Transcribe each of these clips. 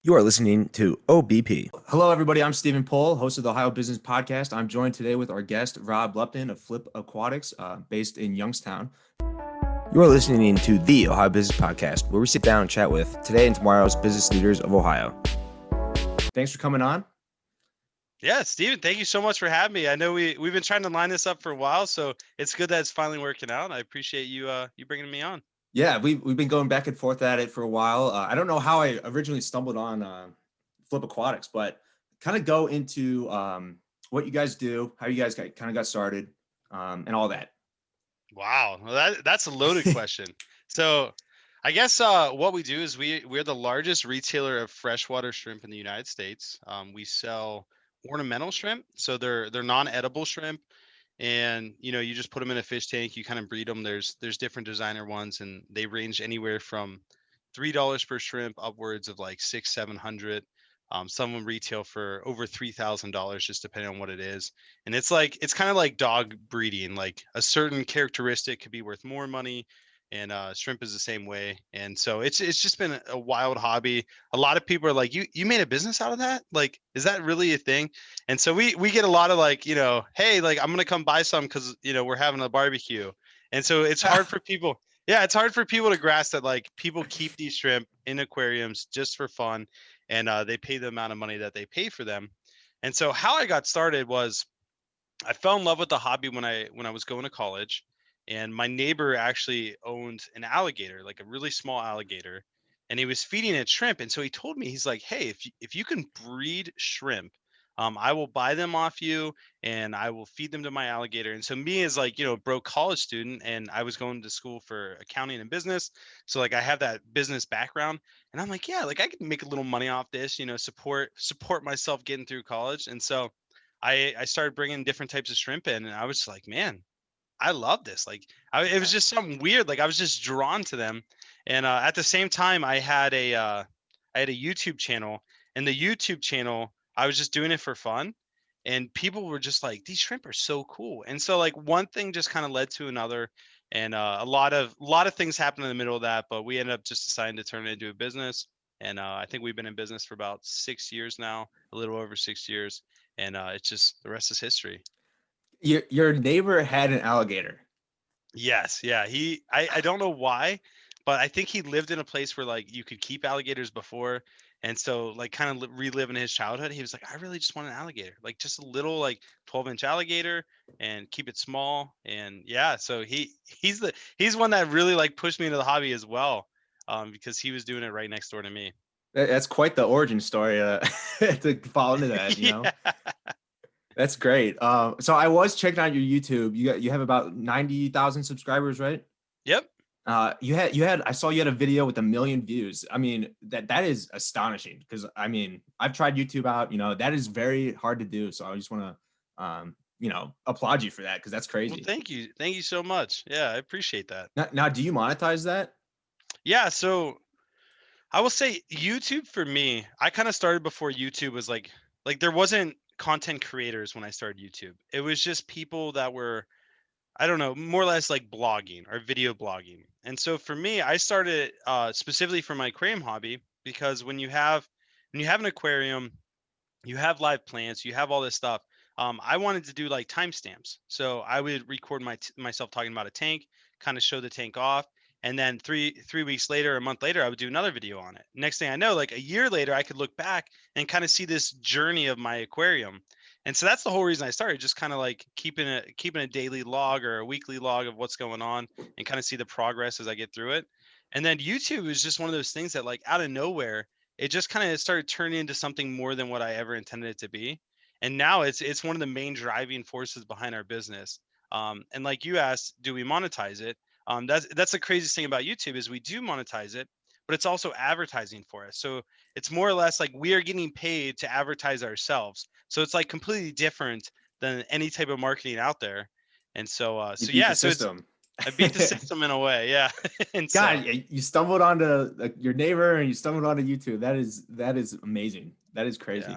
You are listening to OBP. Hello, everybody. I'm Stephen Pohl, host of the Ohio Business Podcast. I'm joined today with our guest, Rob Lupton of Flip Aquatics, based in Youngstown. You are listening to the Ohio Business Podcast, where we sit down and chat with today and tomorrow's business leaders of Ohio. Thanks for coming on. Yeah, Steven, thank you so much for having me. I know we've been trying to line this up for a while, so it's good that it's finally working out. I appreciate you bringing me on. Yeah, we've been going back and forth at it for a while. I don't know how I originally stumbled on Flip Aquatics, but kind of go into what you guys do, how you guys got started, and all that. Wow, well, that's a loaded question. So, I guess what we do is we're the largest retailer of freshwater shrimp in the United States. We sell ornamental shrimp, so they're non-edible shrimp, and you just put them in a fish tank. You kind of breed them. There's different designer ones, and they range anywhere from $3 per shrimp upwards of like 600-700. Some of them retail for over $3,000, just depending on what it is. And it's kind of like dog breeding. Like a certain characteristic could be worth more money, and shrimp is the same way. And so it's just been a wild hobby. A lot of people are like, you made a business out of that? Like, is that really a thing? And so we get a lot of like, hey, like I'm gonna come buy some because we're having a barbecue. And so it's hard for people. Yeah, it's hard for people to grasp that like people keep these shrimp in aquariums just for fun, and they pay the amount of money that they pay for them. And so how I got started was I fell in love with the hobby when I was going to college, and my neighbor actually owned an alligator, like a really small alligator, and he was feeding it shrimp. And so he told me, he's like, "Hey, if you can breed shrimp, I will buy them off you, and I will feed them to my alligator." And so me as like broke college student, and I was going to school for accounting and business, so like I have that business background, and I'm like, yeah, like I can make a little money off this, support myself getting through college. And so I started bringing different types of shrimp in, and I was like, man, I love this. Like, it was just something weird. Like, I was just drawn to them. And at the same time, I had a YouTube channel, and the YouTube channel, I was just doing it for fun, and people were just like, these shrimp are so cool. And so like one thing just kind of led to another, and a lot of things happened in the middle of that, but we ended up just deciding to turn it into a business. And I think we've been in business for about 6 years now, a little over 6 years, and it's just the rest is history. Your neighbor had an alligator. Yes, yeah. I don't know why, but I think he lived in a place where like you could keep alligators before. And so like kind of reliving his childhood, he was like, I really just want an alligator, like just a little like 12-inch alligator, and keep it small. And yeah, so he's one that really like pushed me into the hobby as well. Because he was doing it right next door to me. That's quite the origin story to fall into that, you know. Yeah. That's great. So I was checking out your YouTube. You have about 90,000 subscribers, right? Yep. You had I saw you had a video with 1 million views. I mean, that is astonishing because I mean, I've tried YouTube out, that is very hard to do. So I just want to applaud you for that because that's Well, crazy. thank you. Thank you so much. Yeah, I appreciate that. Now, do you monetize that? Yeah, so I will say YouTube for me, I kind of started before YouTube was like there wasn't content creators when I started YouTube. It was just people that were, I don't know, more or less like blogging or video blogging. And so for me, I started specifically for my aquarium hobby, because when you have an aquarium, you have live plants, you have all this stuff. I wanted to do like timestamps, so I would record myself talking about a tank, kind of show the tank off, and then three weeks later, a month later, I would do another video on it. Next thing I know, like a year later, I could look back and kind of see this journey of my aquarium. And so that's the whole reason I started, just kind of like keeping a daily log or a weekly log of what's going on, and kind of see the progress as I get through it. And then YouTube is just one of those things that like out of nowhere, it just kind of started turning into something more than what I ever intended it to be. And now it's one of the main driving forces behind our business. And like you asked, do we monetize it? That's the craziest thing about YouTube is we do monetize it, but it's also advertising for us. So it's more or less like we are getting paid to advertise ourselves. So it's like completely different than any type of marketing out there. And so You so beat yeah, the so it's system. I beat the system in a way, yeah. And so God, you stumbled onto like, your neighbor and you stumbled onto YouTube. That is amazing. That is yeah. crazy.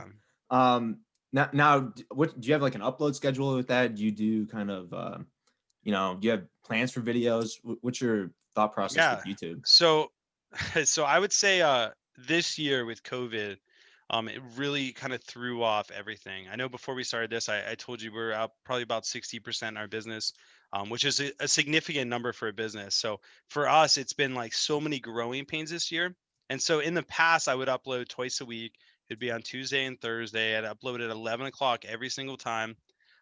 Um, now, what do you have like an upload schedule with that? Do you do kind of do you have plans for videos? What's your thought process with Yeah. YouTube? So so I would say this year with COVID, it really kind of threw off everything. I know before we started this, I told you we're up probably about 60% in our business, which is a significant number for a business. So for us, it's been like so many growing pains this year. And so in the past, I would upload twice a week. It'd be on Tuesday and Thursday. I'd upload at 11 o'clock every single time.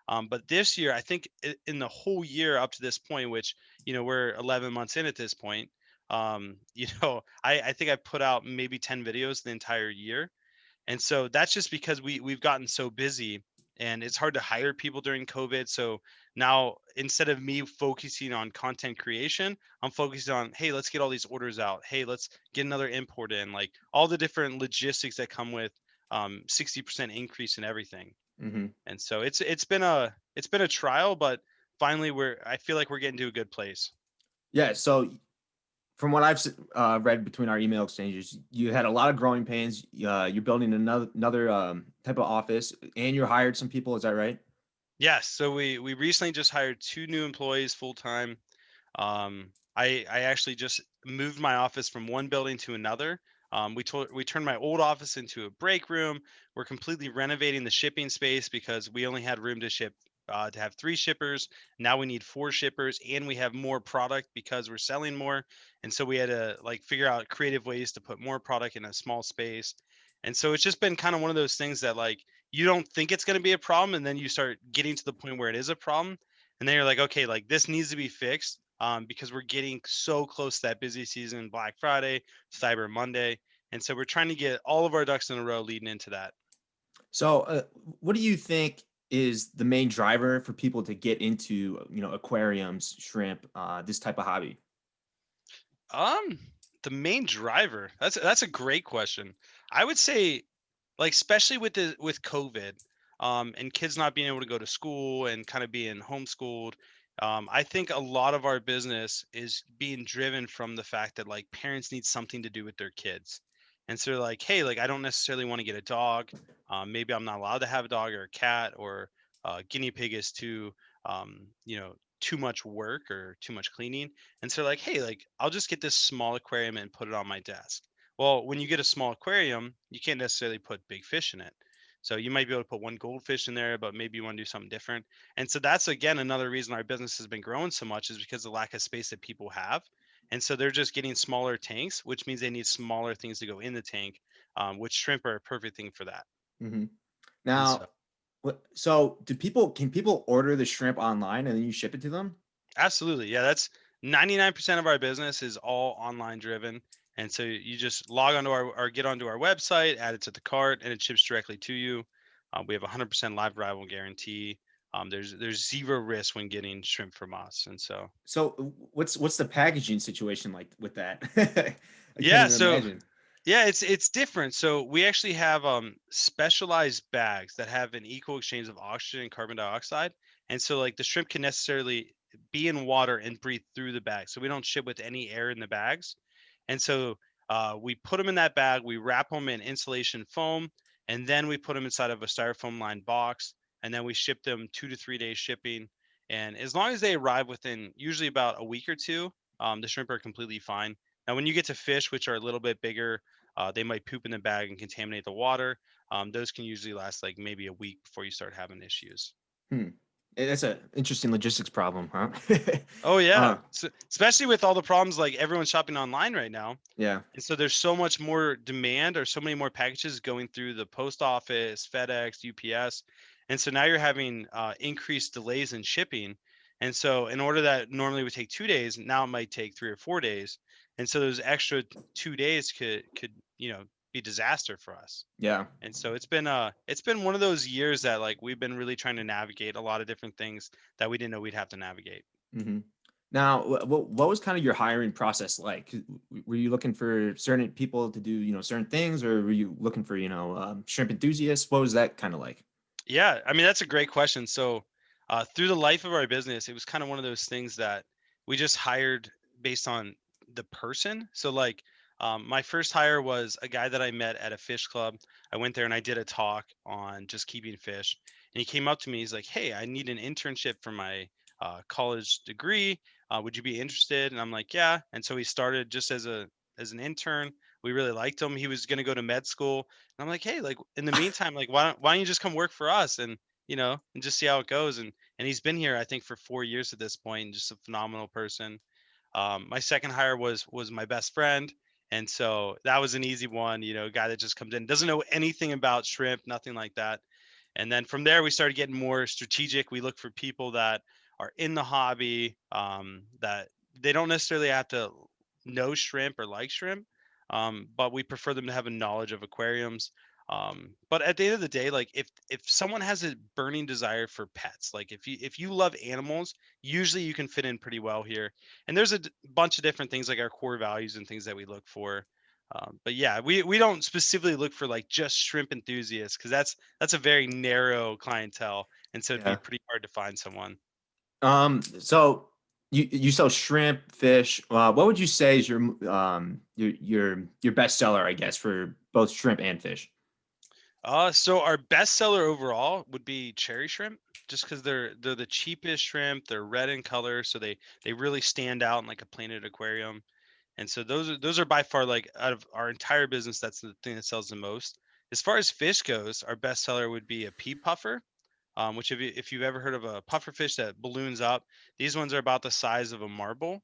But this year, I think in the whole year up to this point, which, we're 11 months in at this point, I think I put out maybe 10 videos the entire year. And so that's just because we've gotten so busy, and it's hard to hire people during COVID. So now instead of me focusing on content creation, I'm focused on, hey, let's get all these orders out. Hey, let's get another import in, like all the different logistics that come with 60% increase in everything. Mm-hmm. And so it's been a trial, but finally I feel like we're getting to a good place. Yeah. So from what I've read between our email exchanges, you had a lot of growing pains. You're building another type of office, and you hired some people. Is that right? Yes. So we recently just hired 2 new employees full time. I actually just moved my office from one building to another. We turned my old office into a break room. We're completely renovating the shipping space because we only had room to ship to have 3 shippers. Now we need 4 shippers, and we have more product because we're selling more. And so we had to like figure out creative ways to put more product in a small space. And so it's just been kind of one of those things that like you don't think it's going to be a problem, and then you start getting to the point where it is a problem, and then you're like, okay, like this needs to be fixed, because we're getting so close to that busy season, Black Friday, Cyber Monday. And so we're trying to get all of our ducks in a row leading into that. So, what do you think is the main driver for people to get into, aquariums, shrimp, this type of hobby? Um, the main driver, that's a great question. I would say, like, especially with COVID, and kids not being able to go to school and kind of being homeschooled. I think a lot of our business is being driven from the fact that like parents need something to do with their kids. And so they're like, hey, like I don't necessarily want to get a dog. Maybe I'm not allowed to have a dog or a cat, or guinea pig is too much work or too much cleaning. And so like, hey, like I'll just get this small aquarium and put it on my desk. Well, when you get a small aquarium, you can't necessarily put big fish in it. So you might be able to put one goldfish in there, but maybe you want to do something different. And so that's again another reason our business has been growing so much, is because of the lack of space that people have. And so they're just getting smaller tanks, which means they need smaller things to go in the tank, which shrimp are a perfect thing for that. Hmm. And so Now, so can people order the shrimp online and then you ship it to them? absolutely. Yeah, that's 99% of our business is all online driven. And so you just log onto our or get onto our website, add it to the cart, and it ships directly to you. We have 100% live arrival guarantee. There's zero risk when getting shrimp from us. And so So, what's the packaging situation like with that? I can't yeah, even so imagine. yeah, it's different. So we actually have specialized bags that have an equal exchange of oxygen and carbon dioxide. And so like the shrimp can necessarily be in water and breathe through the bag. So we don't ship with any air in the bags. And so we put them in that bag, we wrap them in insulation foam, and then we put them inside of a styrofoam lined box, and then we ship them 2 to 3 days shipping. And as long as they arrive within usually about a week or two, the shrimp are completely fine. Now, when you get to fish, which are a little bit bigger, they might poop in the bag and contaminate the water. Those can usually last like maybe a week before you start having issues. Hmm. That's an interesting logistics problem, huh? Oh yeah, uh, so, especially with all the problems like everyone's shopping online right now. yeah. And so there's so much more demand, or so many more packages going through the post office, FedEx, UPS. And so now you're having increased delays in shipping. And so in order that normally would take 2 days, now it might take 3 or 4 days. And so those extra 2 days could be disaster for us. Yeah. And so it's been one of those years that like we've been really trying to navigate a lot of different things that we didn't know we'd have to navigate. Hmm. Now, what was kind of your hiring process like? Were you looking for certain people to do, certain things, or were you looking for, shrimp enthusiasts? What was that kind of like? Yeah, I mean that's a great question. So, through the life of our business, it was kind of one of those things that we just hired based on the person. So, like, my first hire was a guy that I met at a fish club. I went there and I did a talk on just keeping fish, and he came up to me. He's like, "Hey, I need an internship for my college degree. Would you be interested?" And I'm like, "Yeah." And so he started just as an intern. we really liked him. He was going to go to med school. And I'm like, hey, like in the meantime, like why don't you just come work for us and and just see how it goes. And he's been here, I think, for 4 years at this point, and just a phenomenal person. My second hire was my best friend, and so that was an easy one. A guy that just comes in, doesn't know anything about shrimp, nothing like that. And then from there, we started getting more strategic. We look for people that are in the hobby, that they don't necessarily have to know shrimp or like shrimp, but we prefer them to have a knowledge of aquariums. But at the end of the day, like if someone has a burning desire for pets, like if you love animals, usually you can fit in pretty well here. And there's a bunch of different things like our core values and things that we look for. But yeah, we don't specifically look for like just shrimp enthusiasts, because that's a very narrow clientele, and so it'd be Yeah. pretty hard to find someone. So you sell shrimp, fish. What would you say is your best seller, I guess, for both shrimp and fish? So our best seller overall would be cherry shrimp, just because they're the cheapest shrimp. They're red in color, so they really stand out in like a plated aquarium. And so those are by far, like, out of our entire business, that's the thing that sells the most. As far as fish goes, our best seller would be a pea puffer, which if you've ever heard of a puffer fish that balloons up, these ones are about the size of a marble.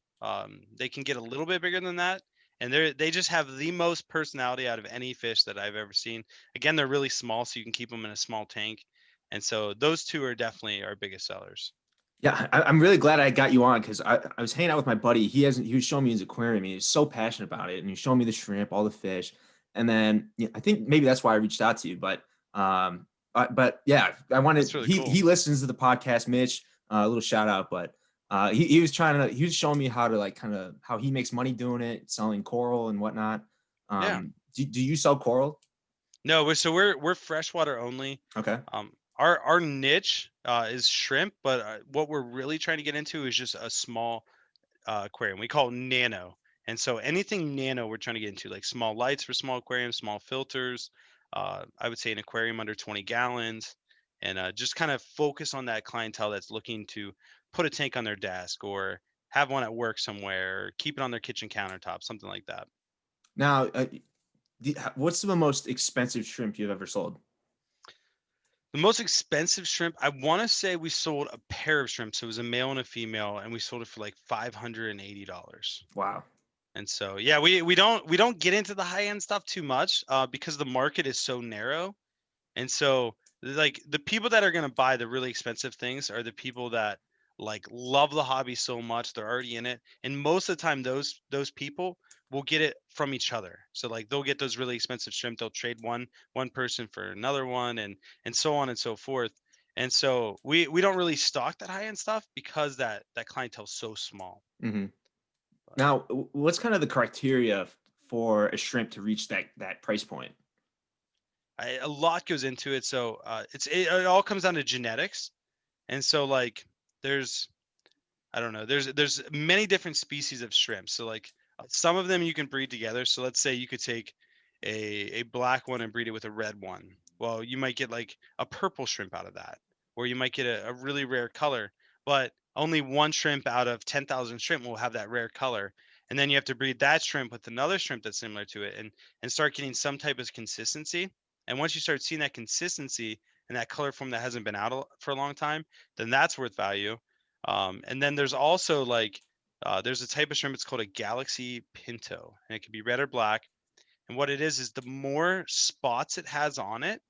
They can get a little bit bigger than that, and they just have the most personality out of any fish that I've ever seen. Again, they're really small, so you can keep them in a small tank, and so those two are definitely our biggest sellers. Yeah, I'm really glad I got you on because I was hanging out with my buddy. He was showing me his aquarium. And he was so passionate about it, and he was showing me the shrimp, all the fish, and then I think maybe that's why I reached out to you. But yeah, I That's wanted really he cool. listens to the podcast, Mitch. A little shout out, but he was showing me how to like kind of how he makes money doing it, selling coral and whatnot. Yeah. Do you sell coral? No, we're freshwater only. Okay. Our niche is shrimp, but what we're really trying to get into is just a small aquarium. We call it nano. And so anything nano we're trying to get into, like small lights for small aquariums, small filters. I would say an aquarium under 20 gallons, and just kind of focus on that clientele that's looking to put a tank on their desk, or have one at work somewhere, or keep it on their kitchen countertop, something like that. Now, what's the most expensive shrimp you've ever sold? The most expensive shrimp, I want to say we sold a pair of shrimp. So it was a male and a female, and we sold it for like $580. Wow. And so yeah, we don't get into the high end stuff too much, because the market is so narrow. And so, like, the people that are going to buy the really expensive things are the people that like love the hobby so much they're already in it. And most of the time, those people will get it from each other. So like they'll get those really expensive shrimp, they'll trade one person for another one, and so on and so forth. And so we don't really stock that high end stuff because that clientele's so small. Hmm. But Now, what's kind of the criteria for a shrimp to reach that price point? a lot goes into it. So it all comes down to genetics. And so, like, there's I don't know. There's many different species of shrimp. So like, some of them you can breed together. So let's say you could take a black one and breed it with a red one. Well, you might get like a purple shrimp out of that, or you might get a really rare color. But only one shrimp out of 10,000 shrimp will have that rare color. And then you have to breed that shrimp with another shrimp that's similar to it, and start getting some type of consistency. And once you start seeing that consistency and that color form that hasn't been out for a long time, then that's worth value. And then there's also like, there's a type of shrimp. It's called a Galaxy Pinto, and it can be red or black. And what it is the more spots it has on it,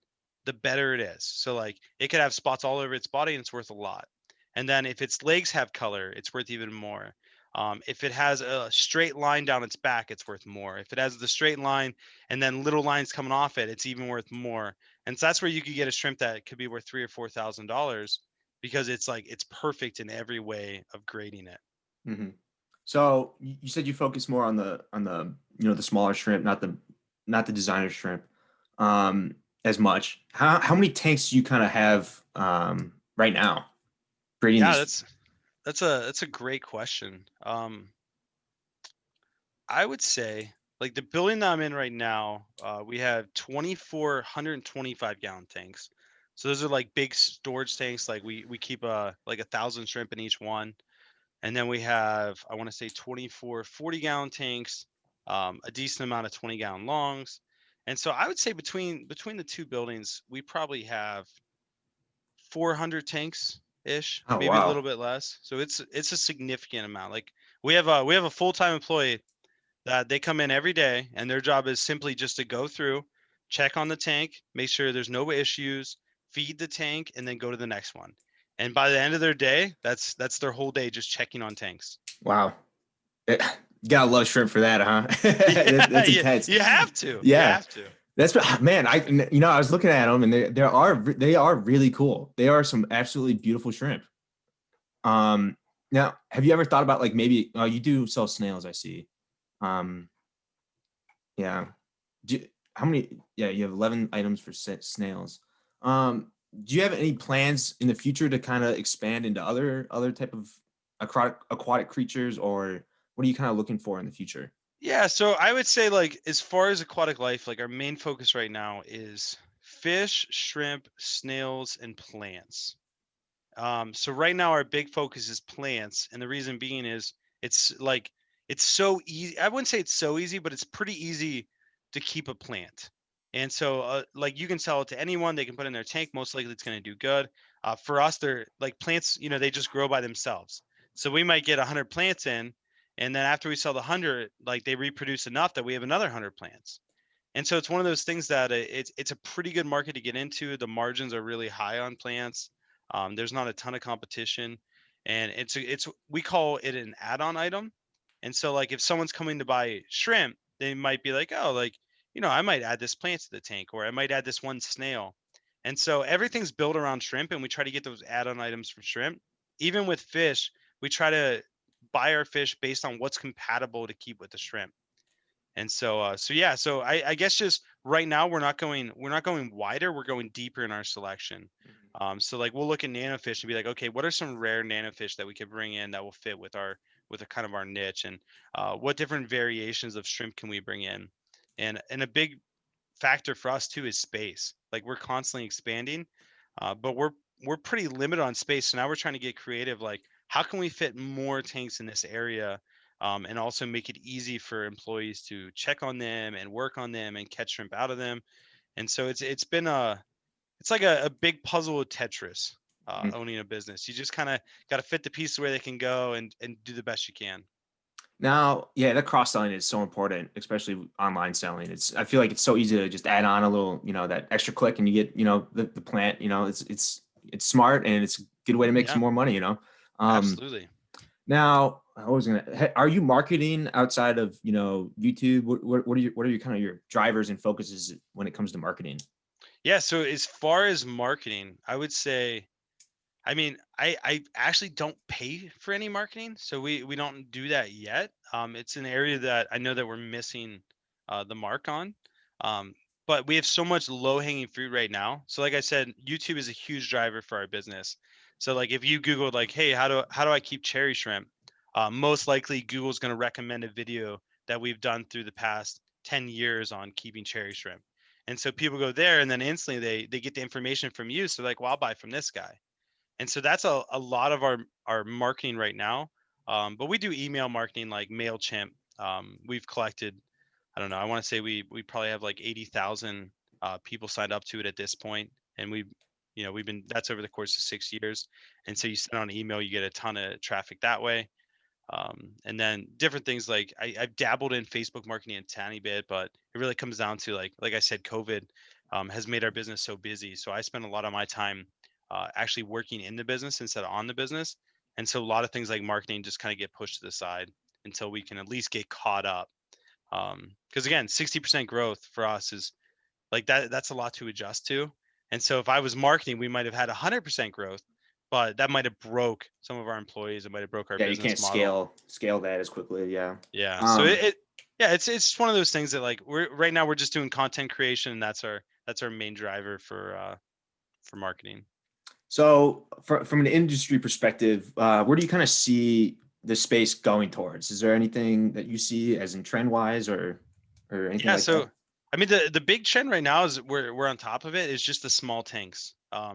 the better it is. So like, it could have spots all over its body, and it's worth a lot. And then if its legs have color, it's worth even more. If it has a straight line down its back, it's worth more. If it has the straight line and then little lines coming off it, it's even worth more. And so that's where you could get a shrimp that could be worth $3,000 or $4,000, because it's like it's perfect in every way of grading it. Hmm. So you said you focus more on the the smaller shrimp, not the designer shrimp, as much. How many tanks do you kind of have right now breeding Yeah, these? that's a great question. I would say, like, the building that I'm in right now, we have 2,425 gallon tanks. So those are like big storage tanks. Like, we keep like 1,000 shrimp in each one. And then we have, I want to say, 24 40 gallon tanks. a decent amount of 20-gallon longs. And so I would say between the two buildings, we probably have 400 tanks ish, Oh, maybe a wow. little bit less. So it's a significant amount. Like we have a full-time employee that they come in every day and their job is simply just to go through, check on the tank, make sure there's no issues, feed the tank, and then go to the next one. And by the end of their day, that's their whole day just checking on tanks. Wow. You gotta love shrimp for that, huh? Yeah, That's intense. you have to. You Yeah. have to. That's man. I was looking at them, and they are really cool. They are some absolutely beautiful shrimp. Now, have you ever thought about like maybe you do sell snails? I see. Um, yeah. How many? Yeah, you have 11 items for snails. Do you have any plans in the future to kind of expand into other type of aquatic creatures, or what are you kind of looking for in the future? Yeah, so I would say like as far as aquatic life, like our main focus right now is fish, shrimp, snails, and plants. So right now our big focus is plants, and the reason being is it's like it's so easy. I wouldn't say it's so easy, but it's pretty easy to keep a plant. And so like you can sell it to anyone, they can put in their tank, most likely it's going to do good. For us, they're like plants, they just grow by themselves. So we might get 100 plants in, and then after we sell the 100, like they reproduce enough that we have another 100 plants. And so it's one of those things that it's a pretty good market to get into. The margins are really high on plants. There's not a ton of competition, and it's we call it an add-on item. And so like if someone's coming to buy shrimp, they might be like, oh, like I might add this plant to the tank, or I might add this one snail. And so everything's built around shrimp, and we try to get those add-on items for shrimp. Even with fish, we try to buy our fish based on what's compatible to keep with the shrimp. And so yeah, so I guess just right now we're not going wider, we're going deeper in our selection. So like we'll look at nanofish and be like, okay, what are some rare nanofish that we could bring in that will fit with a kind of our niche, and what different variations of shrimp can we bring in? And a big factor for us too is space. Like we're constantly expanding, but we're pretty limited on space. So now we're trying to get creative. Like how can we fit more tanks in this area, and also make it easy for employees to check on them and work on them and catch shrimp out of them. And so it's like a big puzzle with Tetris. Owning a business, you just kind of got to fit the pieces where they can go and do the best you can. Now, yeah, that cross selling is so important, especially online selling. I feel like it's so easy to just add on a little, that extra click and you get, the plant, it's smart and it's a good way to make some Yeah, more money. Um, absolutely. Now are you marketing outside of, YouTube? What are your kind of your drivers and focuses when it comes to marketing? Yeah, so as far as marketing, I would say, I mean, I actually don't pay for any marketing, so we don't do that yet. It's an area that I know that we're missing the mark on. Um, but we have so much low hanging fruit right now. So like I said, YouTube is a huge driver for our business. So like if you Googled like, hey, how do I keep cherry shrimp? Most likely Google's going to recommend a video that we've done through the past 10 years on keeping cherry shrimp. And so people go there and then instantly they get the information from you. So like, well, I'll buy from this guy. And so that's a lot of our marketing right now. But we do email marketing like MailChimp. We've collected, I don't know, I want to say we probably have like 80,000 people signed up to it at this point. And we've been, that's over the course of 6 years. And so you send on an email, you get a ton of traffic that way. And then different things like I've dabbled in Facebook marketing a tiny bit, but it really comes down to like I said, COVID has made our business so busy. So I spend a lot of my time actually working in the business instead of on the business. And so a lot of things like marketing just kind of get pushed to the side until we can at least get caught up. Because again, 60% growth for us is like that's a lot to adjust to. And so if I was marketing, we might have had 100% growth, but that might have broke some of our employees. It might have broke our Yeah, you can't business model. scale that as quickly. Yeah. Yeah. So Um, yeah, it's one of those things that like we're right now we're just doing content creation, and that's our main driver for marketing. so from an industry perspective, where do you kind of see the space going towards? Is there anything that you see as in trend wise or anything Yeah, like that? so I mean the big trend right now is we're on top of it is just the small tanks.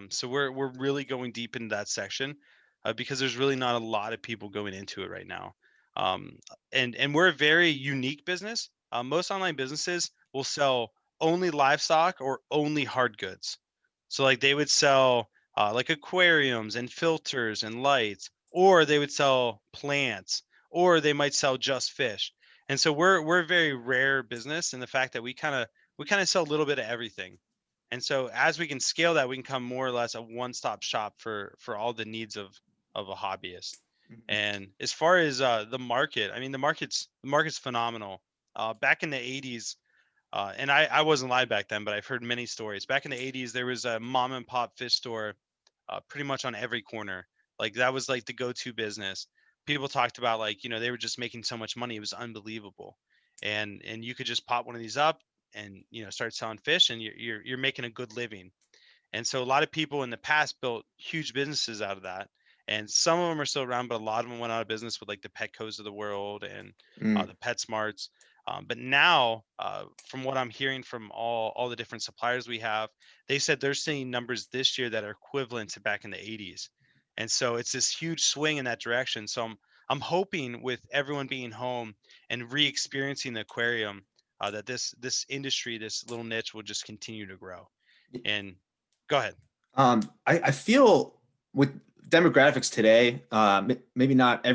So we're really going deep into that section, because there's really not a lot of people going into it right now. Um, and we're a very unique business most online businesses will sell only livestock or only hard goods. So like they would sell like aquariums and filters and lights, or they would sell plants, or they might sell just fish. And so we're a very rare business in the fact that we kind of sell a little bit of everything. And so as we can scale that, we can become more or less a one-stop shop for all the needs of a hobbyist. Mhm. And as far as the market, I mean the market's phenomenal. Back in the 80s, and I wasn't live back then, but I've heard many stories. Back in the 80s, there was a mom and pop fish store pretty much on every corner. Like that was like the go-to business. People talked about like, they were just making so much money. It was unbelievable. And you could just pop one of these up and, start selling fish and you're making a good living. And so a lot of people in the past built huge businesses out of that. And some of them are still around, but a lot of them went out of business with like the Petcos of the world and Mm. the PetSmarts. But now, from what I'm hearing from all the different suppliers we have, they said they're seeing numbers this year that are equivalent to back in the 80s. And so it's this huge swing in that direction. So I'm hoping with everyone being home and re-experiencing the aquarium, that this industry, this little niche, will just continue to grow. And go ahead. I feel with demographics today, maybe not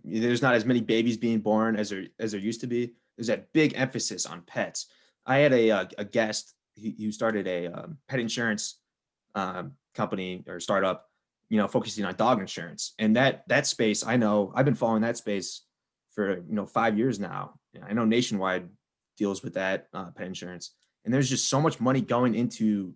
there's not as many babies being born as there used to be. There's that big emphasis on pets. I had a guest who started a pet insurance company or startup, focusing on dog insurance. And that space, I know I've been following that space for 5 years now. I know Nationwide deals with that pet insurance, and there's just so much money going into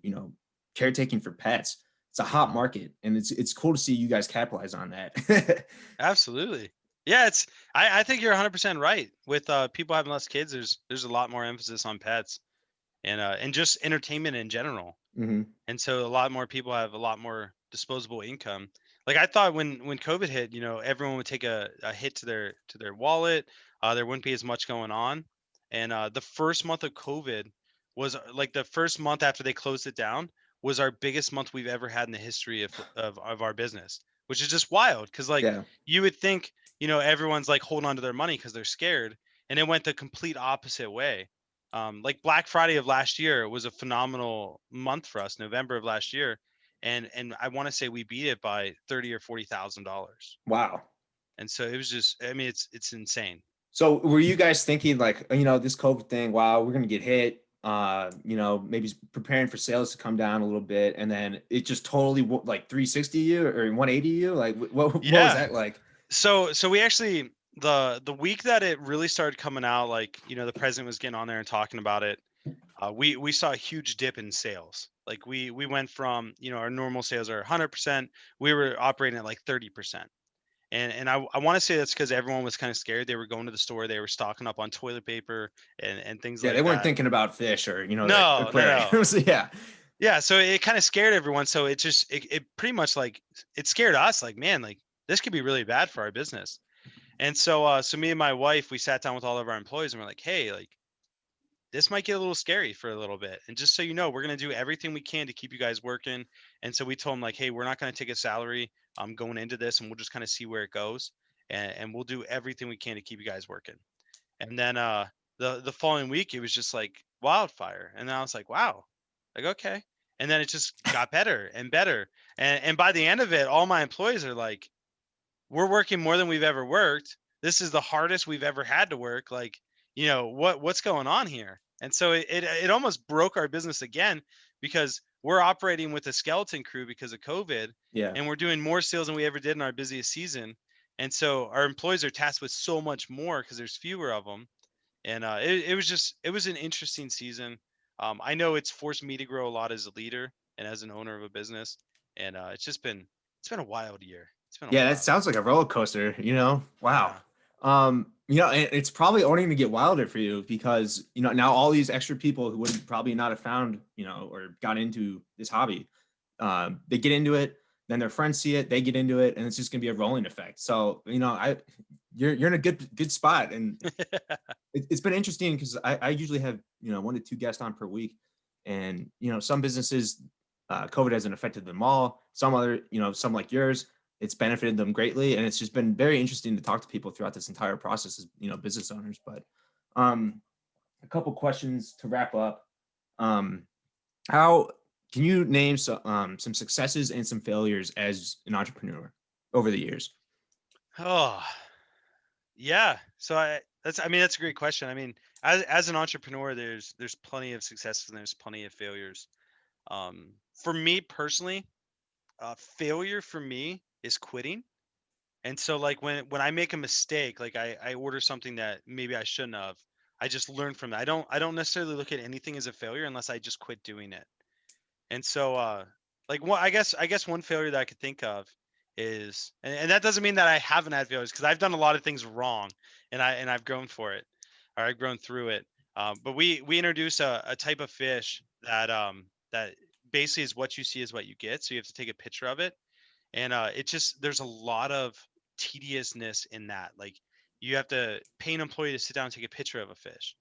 caretaking for pets. It's a hot market, and it's cool to see you guys capitalize on that. Absolutely. Yeah, I think you're 100% right. With people having less kids, there's a lot more emphasis on pets and just entertainment in general. Hmm. And so a lot more people have a lot more disposable income. Like I thought when COVID hit, everyone would take a hit to their wallet. There wouldn't be as much going on. And the first month of COVID was like the first month after they closed it down was our biggest month we've ever had in the history of our business, which is just wild. Because like Yeah. you would think, everyone's like holding on to their money because they're scared, and it went the complete opposite way. Like Black Friday of last year was a phenomenal month for us, November of last year, and I want to say we beat it by $30,000 or $40,000. Wow. And so it was just, I mean, it's insane. So were you guys thinking like, this COVID thing, wow, we're gonna get hit, maybe preparing for sales to come down a little bit, and then it just totally like 360 you or 180 you? Like what was Yeah. that like? So we actually the week that it really started coming out, like the president was getting on there and talking about it. We saw a huge dip in sales. Like we went from our normal sales are 100%. We were operating at like 30%. And I want to say that's because everyone was kind of scared. They were going to the store, they were stocking up on toilet paper and things Yeah, they like weren't that. thinking about fish or the No, no, no. aquariums. Yeah. Yeah, so it kind of scared everyone. So it pretty much like it scared us. Like, man, like this could be really bad for our business. And so me and my wife, we sat down with all of our employees and we're like, hey, like this might get a little scary for a little bit. And just so you know, we're going to do everything we can to keep you guys working. And so we told them like, hey, we're not going to take a salary going into this, and we'll just kind of see where it goes. And we'll do everything we can to keep you guys working. And then the following week, it was just like wildfire. And then I was like, wow, like, okay. And then it just got better and better. And by the end of it, all my employees are like, we're working more than we've ever worked. This is the hardest we've ever had to work. Like, what's going on here? And so it almost broke our business again because we're operating with a skeleton crew because of COVID, Yeah. and we're doing more sales than we ever did in our busiest season. And so our employees are tasked with so much more because there's fewer of them. And it was an interesting season. I know it's forced me to grow a lot as a leader and as an owner of a business. And it's been a wild year. It's been a Yeah, that wild sounds like a roller coaster, Wow. Yeah. And it's probably only going to get wilder for you because, now all these extra people who would probably not have found, or got into this hobby, they get into it, then their friends see it, they get into it, and it's just going to be a rolling effect. So, you're in a good spot. And it's been interesting because I usually have, 1 to 2 guests on per week. And, some businesses, COVID hasn't affected them all. Some other, some like yours, it's benefited them greatly. And it's just been very interesting to talk to people throughout this entire process as, business owners. But A couple questions to wrap up. How can you name some successes and some failures as an entrepreneur over the years? Oh, yeah. So I mean, that's a great question. I mean, as an entrepreneur, there's plenty of successes and there's plenty of failures. For me personally, failure for me is quitting. And so like when I make a mistake, like I order something that maybe I shouldn't have, I just learn from that. I don't necessarily look at anything as a failure unless I just quit doing it. And so like what I guess one failure that I could think of is and that doesn't mean that I haven't had failures because I've done a lot of things wrong and I've grown for it or I've grown through it. But we introduce a type of fish that basically is what you see is what you get. So you have to take a picture of it and it just there's a lot of tediousness in that. Like you have to pay an employee to sit down and take a picture of a fish,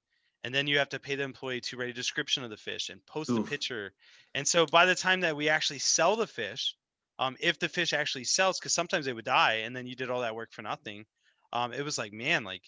and then you have to pay the employee to write a description of the fish and post the Oof. picture. And so by the time that we actually sell the fish, if the fish actually sells, because sometimes they would die, and then you did all that work for nothing, it was like, man, like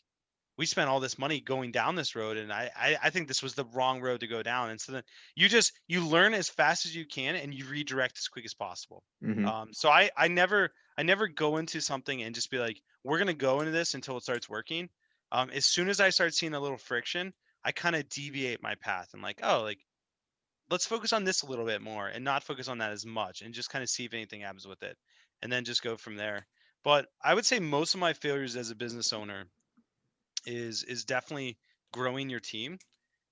we spent all this money going down this road and I think this was the wrong road to go down. And so then you learn as fast as you can and you redirect as quick as possible. Mm-hmm. So I never go into something and just be like, we're going to go into this until it starts working. As soon as I start seeing a little friction, I kind of deviate my path and like, oh, like let's focus on this a little bit more and not focus on that as much and just kind of see if anything happens with it and then just go from there. But I would say most of my failures as a business owner is definitely growing your team,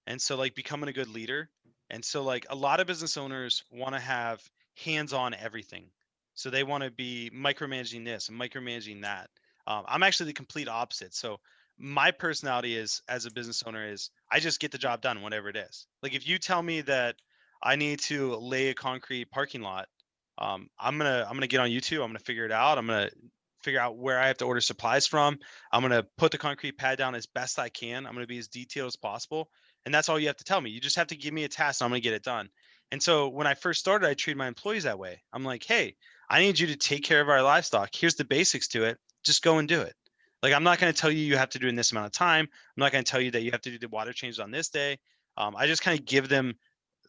and so like becoming a good leader. And so like a lot of business owners want to have hands on everything, so they want to be micromanaging this and micromanaging that. I'm actually the complete opposite. So my personality is as a business owner is I just get the job done whatever it is. Like if you tell me that I need to lay a concrete parking lot, I'm gonna get on YouTube, I'm gonna figure it out, I'm gonna figure out where I have to order supplies from. I'm going to put the concrete pad down as best I can. I'm going to be as detailed as possible. And that's all you have to tell me. You just have to give me a task and I'm going to get it done. And so when I first started, I treated my employees that way. I'm like, hey, I need you to take care of our livestock. Here's the basics to it. Just go and do it. Like, I'm not going to tell you have to do in this amount of time. I'm not going to tell you that you have to do the water changes on this day. I just kind of give them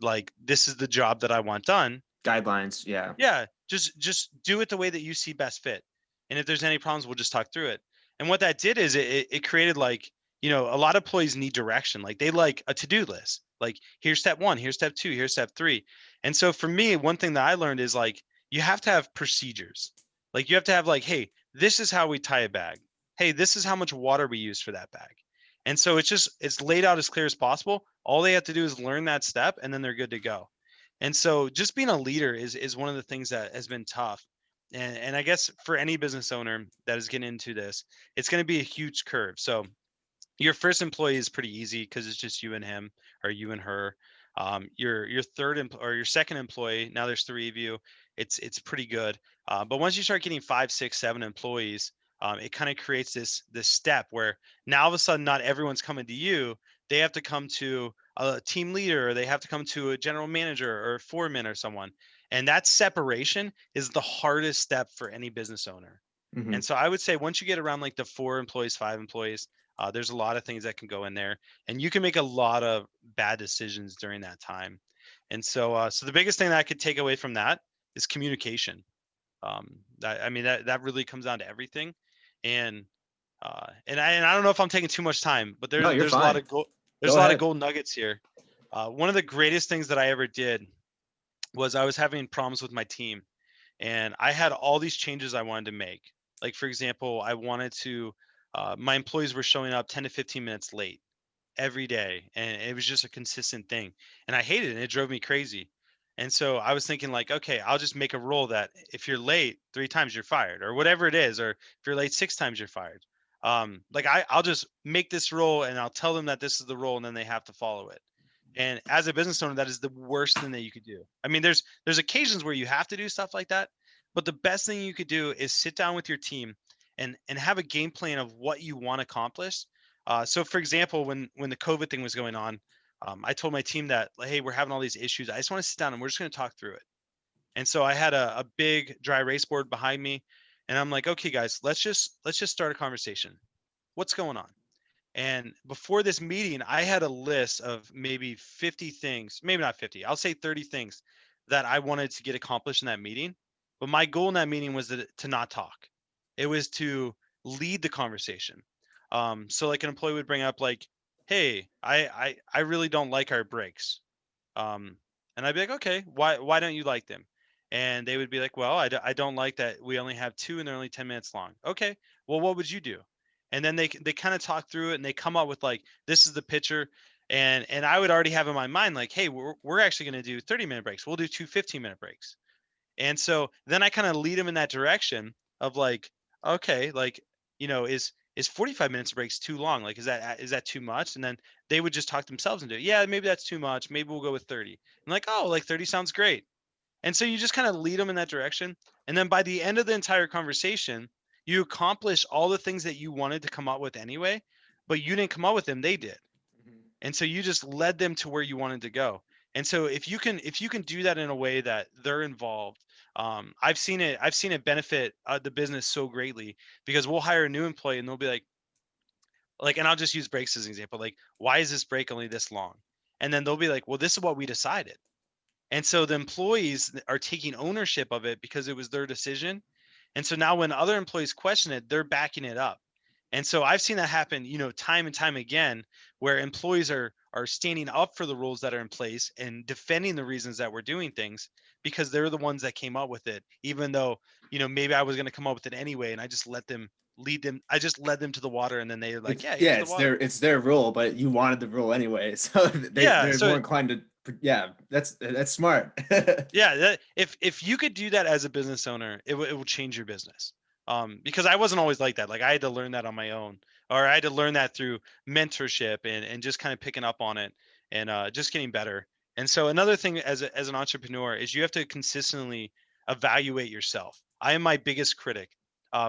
like, this is the job that I want done. Guidelines. Yeah. Yeah, just do it the way that you see best fit. And if there's any problems, we'll just talk through it. And what that did is it created like, a lot of employees need direction. Like they like a to-do list. Like here's step one, here's step two, here's step three. And so for me, one thing that I learned is like you have to have procedures. Like you have to have like, hey, this is how we tie a bag. Hey, this is how much water we use for that bag. And so it's laid out as clear as possible. All they have to do is learn that step and then they're good to go. And so just being a leader is one of the things that has been tough. And I guess for any business owner that is getting into this, it's going to be a huge curve. So your first employee is pretty easy because it's just you and him or you and her. Your or your second employee, now there's three of you. It's pretty good. But once you start getting 5, 6, 7 employees, it kind of creates this step where now all of a sudden not everyone's coming to you. They have to come to a team leader, or they have to come to a general manager or a foreman or someone. And that separation is the hardest step for any business owner. Mm-hmm. And so I would say once you get around like the 4 employees, 5 employees, there's a lot of things that can go in there, and you can make a lot of bad decisions during that time. And so the biggest thing that I could take away from that is communication. I mean, that really comes down to everything. And I don't know if I'm taking too much time, but No, you're there's a lot fine. of gold there's Go a lot of ahead. gold nuggets here. One of the greatest things that I ever did was I was having problems with my team, and I had all these changes I wanted to make. Like for example, I wanted to my employees were showing up 10 to 15 minutes late every day, and it was just a consistent thing, and I hated it and it drove me crazy. And so I was thinking like, okay, I'll just make a rule that if you're late 3 times you're fired, or whatever it is, or if you're late 6 times you're fired. Like I'll just make this rule and I'll tell them that this is the rule and then they have to follow it. And as a business owner, that is the worst thing that you could do. I mean, there's occasions where you have to do stuff like that, but the best thing you could do is sit down with your team and have a game plan of what you want to accomplish. So, for example, when the COVID thing was going on, I told my team that, like, hey, we're having all these issues. I just want to sit down and we're just going to talk through it. And so I had a big dry erase board behind me, and I'm like, okay, guys, let's just start a conversation. What's going on? And before this meeting, I had a list of maybe 50 things, maybe not 50, I'll say 30 things that I wanted to get accomplished in that meeting. But my goal in that meeting was to not talk. It was to lead the conversation. So like an employee would bring up like, hey, I really don't like our breaks. Um, and I'd be like, okay, why don't you like them? And they would be like, well, I don't like that we only have two and they're only 10 minutes long. Okay, well, what would you do? And then they kind of talk through it and they come up with like, this is the picture. And I would already have in my mind like, hey, we're actually going to do 30-minute breaks. We'll do two 15-minute breaks. And so then I kind of lead them in that direction of like, okay, like, is 45 minutes of breaks too long? Like, is that too much? And then they would just talk themselves into it. Yeah, maybe that's too much. Maybe we'll go with 30. I'm like, oh, like 30 sounds great. And so you just kind of lead them in that direction. And then by the end of the entire conversation, you accomplish all the things that you wanted to come up with anyway, but you didn't come up with them, they did. And so you just led them to where you wanted to go. And so if you can do that in a way that they're involved, I've seen it benefit the business so greatly, because we'll hire a new employee and they'll be like, and I'll just use breaks as an example, like, why is this break only this long? And then they'll be like, well, this is what we decided. And so the employees are taking ownership of it because it was their decision. And so now when other employees question it, they're backing it up. And so I've seen that happen, time and time again, where employees are standing up for the rules that are in place and defending the reasons that we're doing things, because they're the ones that came up with it, even though, maybe I was going to come up with it anyway, and I just let them lead them. I just led them to the water, and then they're like, It's yeah, yeah, here's the water. it's their rule, but you wanted the rule anyway, so Yeah. they're more So inclined to. Yeah, that's smart. yeah, if you could do that as a business owner, it will change your business. Because I wasn't always like that. Like I had to learn that on my own, or I had to learn that through mentorship and just kind of picking up on it and just getting better. And so another thing as an entrepreneur is you have to consistently evaluate yourself. I am my biggest critic.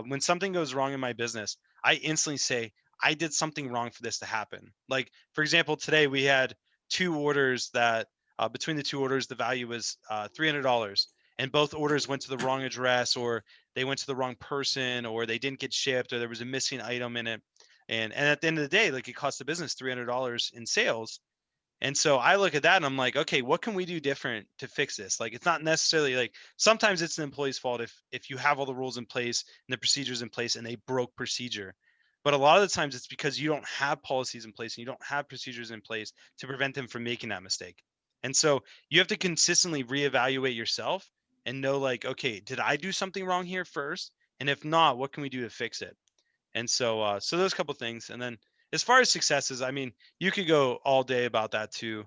When something goes wrong in my business, I instantly say I did something wrong for this to happen. Like for example, today we had two orders that between the two orders, the value was $300, and both orders went to the wrong address, or they went to the wrong person, or they didn't get shipped, or there was a missing item in it. And at the end of the day, like it cost the business $300 in sales. And so I look at that and I'm like, okay, what can we do different to fix this? Like, it's not necessarily like sometimes it's the employee's fault if you have all the rules in place and the procedures in place and they broke procedure. But a lot of the times it's because you don't have policies in place and you don't have procedures in place to prevent them from making that mistake. And so you have to consistently reevaluate yourself and know like, okay, did I do something wrong here first? And if not, what can we do to fix it? And so those couple things. And then as far as successes, I mean, you could go all day about that too.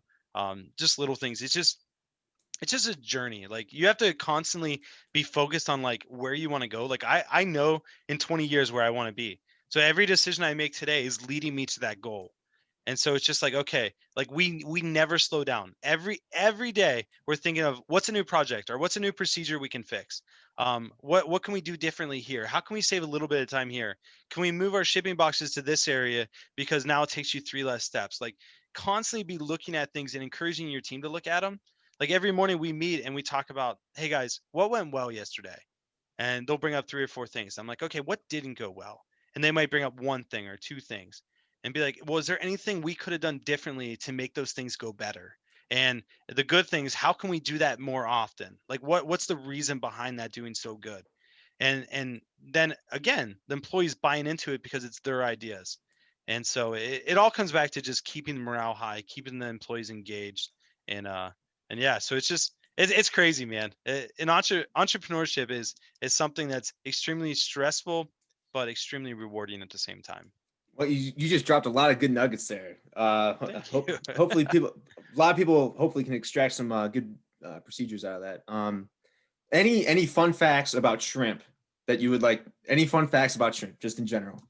Just little things. It's just a journey. Like you have to constantly be focused on like where you want to go. Like I know in 20 years where I want to be. So every decision I make today is leading me to that goal. And so it's just like, okay, like we never slow down. Every day we're thinking of what's a new project or what's a new procedure we can fix. What can we do differently here? How can we save a little bit of time here? Can we move our shipping boxes to this area because now it takes you 3 less steps? Like constantly be looking at things and encouraging your team to look at them. Like every morning we meet and we talk about, hey guys, what went well yesterday? And they'll bring up 3 or 4 things. I'm like, okay, what didn't go well? And they might bring up one thing or two things and be like, well, is there anything we could have done differently to make those things go better? And the good things, how can we do that more often? Like what's the reason behind that doing so good? And then again, the employees buying into it because it's their ideas. And so it all comes back to just keeping the morale high, keeping the employees engaged. And yeah, so it's crazy, man. Entrepreneurship is something that's extremely stressful, but extremely rewarding at the same time. Well, you just dropped a lot of good nuggets there. Thank you. Hopefully, a lot of people, hopefully can extract some good procedures out of that. Any fun facts about shrimp that you would like? Any fun facts about shrimp, just in general?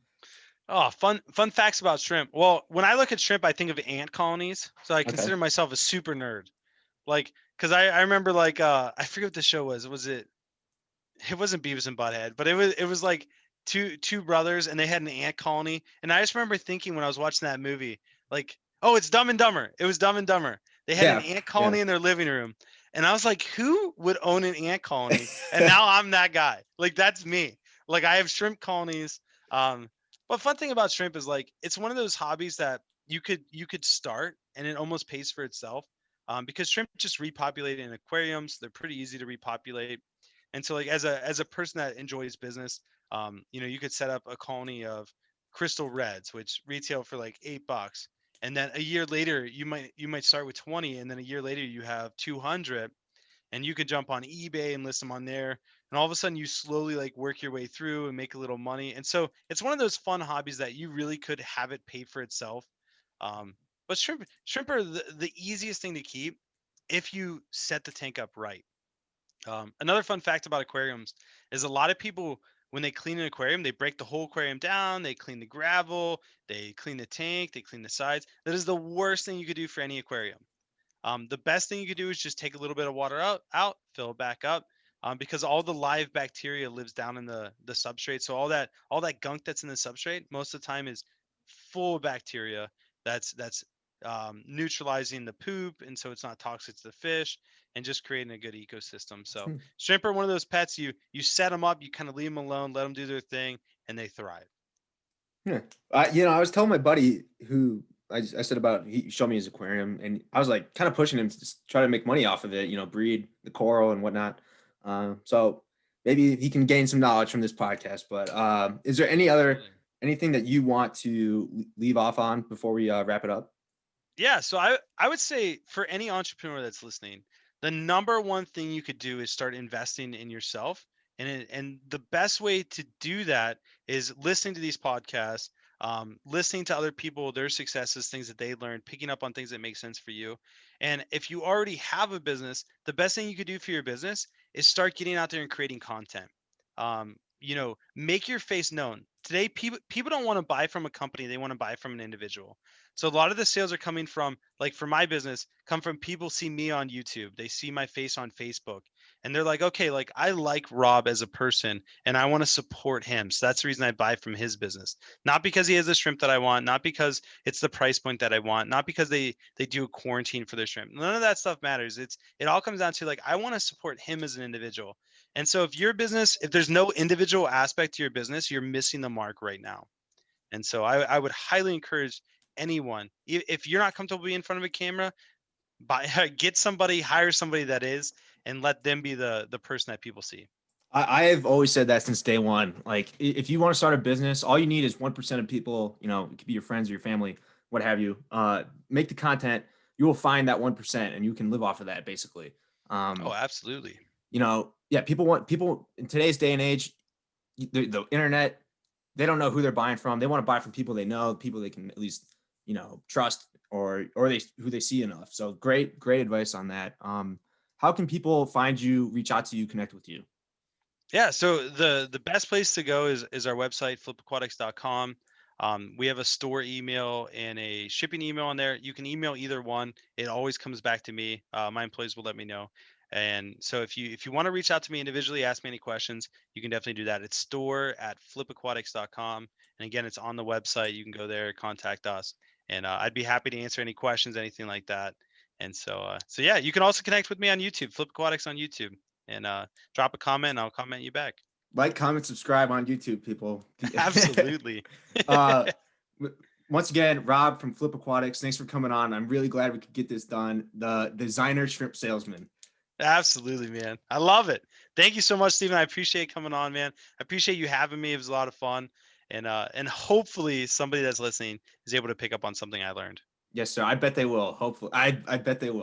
Oh, fun facts about shrimp. Well, when I look at shrimp, I think of ant colonies. So I Okay. consider myself a super nerd. Like, because I remember like I forget what the show was. It wasn't Beavis and Butthead, but it was like two brothers and they had an ant colony. And I just remember thinking when I was watching that movie, like, oh, it's Dumb and Dumber. It was Dumb and Dumber. They had an Yeah. ant Yeah. colony in their living room. And I was like, who would own an ant colony? And now I'm that guy. Like that's me. Like I have shrimp colonies. Um, But fun thing about shrimp is like it's one of those hobbies that you could start and it almost pays for itself. Because shrimp just repopulate in aquariums. They're pretty easy to repopulate. And so like as a person that enjoys business, you could set up a colony of crystal reds, which retail for like $8. And then a year later, you might start with 20, and then a year later you have 200, and you can jump on eBay and list them on there. And all of a sudden you slowly like work your way through and make a little money. And so it's one of those fun hobbies that you really could have it pay for itself. But shrimp are the easiest thing to keep if you set the tank up right. Another fun fact about aquariums is a lot of people, when they clean an aquarium, they break the whole aquarium down, they clean the gravel, they clean the tank, they clean the sides. That is the worst thing you could do for any aquarium. The best thing you could do is just take a little bit of water out, fill it back up, because all the live bacteria lives down in the substrate. So all that gunk that's in the substrate most of the time is full of bacteria. That's neutralizing the poop, and so it's not toxic to the fish, and just creating a good ecosystem. So Hmm. shrimp are one of those pets. You set them up, you kind of leave them alone, let them do their thing, and they thrive. Yeah. I was telling my buddy who I said about he showed me his aquarium, and I was like kind of pushing him to just try to make money off of it, breed the coral and whatnot. So maybe he can gain some knowledge from this podcast. But is there Absolutely. anything that you want to leave off on before we wrap it up? Yeah, so I would say for any entrepreneur that's listening, the number one thing you could do is start investing in yourself. And the best way to do that is listening to these podcasts, listening to other people, their successes, things that they learned, picking up on things that make sense for you. And if you already have a business, the best thing you could do for your business is start getting out there and creating content. Make your face known. Today, people don't want to buy from a company; they want to buy from an individual. So a lot of the sales are coming from, like for my business, come from people see me on YouTube. They see my face on Facebook, and they're like, okay, like I like Rob as a person and I want to support him. So that's the reason I buy from his business. Not because he has the shrimp that I want, not because it's the price point that I want, not because they do a quarantine for their shrimp. None of that stuff matters. It all comes down to like I want to support him as an individual. And so if there's no individual aspect to your business, you're missing the mark right now. And so I would highly encourage anyone, if you're not comfortable being in front of a camera, get somebody, hire somebody that is, and let them be the person that people see. I have always said that since day one. Like, if you want to start a business, all you need is 1% of people. It could be your friends or your family, what have you. Make the content. You will find that 1%, and you can live off of that basically. Oh, Um, absolutely. yeah. People in today's day and age. The internet. They don't know who they're buying from. They want to buy from people they know, people they can at least trust, or who they see enough. So great advice on that. How can people find you, reach out to you, connect with you? Yeah, so the best place to go is our website, flipaquatics.com. We have a store email and a shipping email on there. You can email either one. It always comes back to me. My employees will let me know. And so if you want to reach out to me individually, ask me any questions, you can definitely do that. It's store@flipaquatics.com. And again, it's on the website. You can go there, contact us, and I'd be happy to answer any questions, anything like that. And so yeah, you can also connect with me on YouTube, Flip Aquatics on YouTube, and drop a comment and I'll comment you back. Like, comment, subscribe on YouTube, people. Absolutely. uh, Once again, Rob from Flip Aquatics, thanks for coming on. I'm really glad we could get this done. The designer shrimp salesman. Absolutely, man. I love it. Thank you so much, Steven. I appreciate coming on, man. I appreciate you having me. It was a lot of fun. And hopefully somebody that's listening is able to pick up on something I learned. Yes, sir. I bet they will. Hopefully, I bet they will.